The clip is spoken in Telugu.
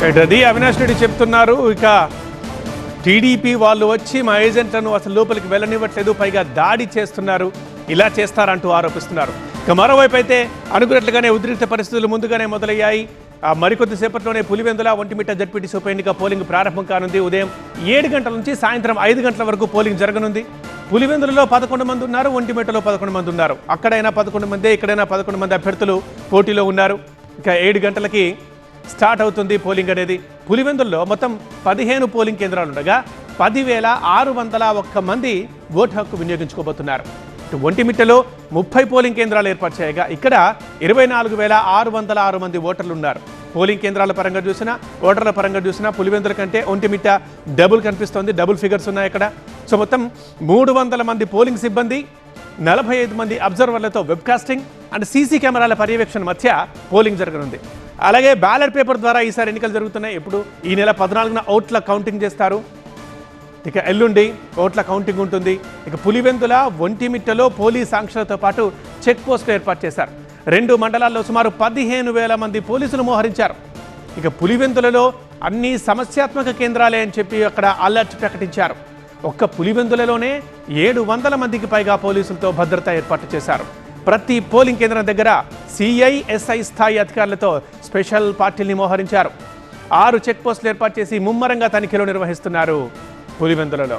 అది అవినాష్ రెడ్డి చెప్తున్నారు. ఇక టీడీపీ వాళ్ళు వచ్చి మా ఏజెంట్లను అసలు లోపలికి వెళ్ళనివ్వట్లేదు, పైగా దాడి చేస్తున్నారు, ఇలా చేస్తారంటూ ఆరోపిస్తున్నారు. ఇక మరోవైపు అయితే అనుకున్నట్లుగానే ఉద్రిక్త పరిస్థితులు ముందుగానే మొదలయ్యాయి. మరికొద్దిసేపట్లోనే పులివెందుల ఒంటిమిట్ట జడ్పీటీసీ ఉప ఎన్నిక పోలింగ్ ప్రారంభం కానుంది. ఉదయం 7 గంటల నుంచి సాయంత్రం 5 గంటల వరకు పోలింగ్ జరగనుంది. పులివెందులలో 11 మంది ఉన్నారు, ఒంటిమిట్టలో 11 మంది ఉన్నారు. అక్కడైనా 11 మంది, ఇక్కడైనా 11 మంది అభ్యర్థులు పోటీలో ఉన్నారు. ఇక 7 గంటలకి స్టార్ట్ అవుతుంది పోలింగ్ అనేది. పులివెందుల్లో మొత్తం 15 పోలింగ్ కేంద్రాలు ఉండగా 10,601 మంది ఓటు హక్కు వినియోగించుకోబోతున్నారు. ఒంటిమిట్టలో 30 పోలింగ్ కేంద్రాలు ఏర్పాటు చేయగా ఇక్కడ 24,606 మంది ఓటర్లు ఉన్నారు. పోలింగ్ కేంద్రాల పరంగా చూసినా, ఓటర్ల పరంగా చూసినా పులివెందుల కంటే ఒంటిమిట్ట డబుల్ కనిపిస్తోంది. డబుల్ ఫిగర్స్ ఉన్నాయి అక్కడ. సో మొత్తం 300 మంది పోలింగ్ సిబ్బంది, 45 మంది అబ్జర్వర్లతో వెబ్కాస్టింగ్ అండ్ సీసీ కెమెరాల పర్యవేక్షణ మధ్య పోలింగ్ జరగనుంది. అలాగే బ్యాలెట్ పేపర్ ద్వారా ఈసారి ఎన్నికలు జరుగుతున్నాయి. ఇప్పుడు ఈ నెల 14న ఓట్ల కౌంటింగ్ చేస్తారు. ఇక ఎల్లుండి ఓట్ల కౌంటింగ్ ఉంటుంది. ఇక పులివెందుల, ఒంటిమిట్టలో పోలీస్ ఆంక్షలతో పాటు చెక్ పోస్టులు ఏర్పాటు చేశారు. 2 మండలాల్లో సుమారు 15,000 మంది పోలీసులు మోహరించారు. ఇక పులివెందులలో అన్ని సమస్యాత్మక కేంద్రాలే అని చెప్పి అక్కడ అలర్ట్ ప్రకటించారు. ఒక్క పులివెందులలోనే 700 మందికి పైగా పోలీసులతో భద్రత ఏర్పాటు చేశారు. ప్రతి పోలింగ్ కేంద్రం దగ్గర సిఐ, ఎస్ఐ స్థాయి అధికారులతో స్పెషల్ పార్టీల్ని మోహరించారు. 6 చెక్ పోస్టులు ఏర్పాటు చేసి ముమ్మరంగా తనిఖీలు నిర్వహిస్తున్నారు పులివెందులలో.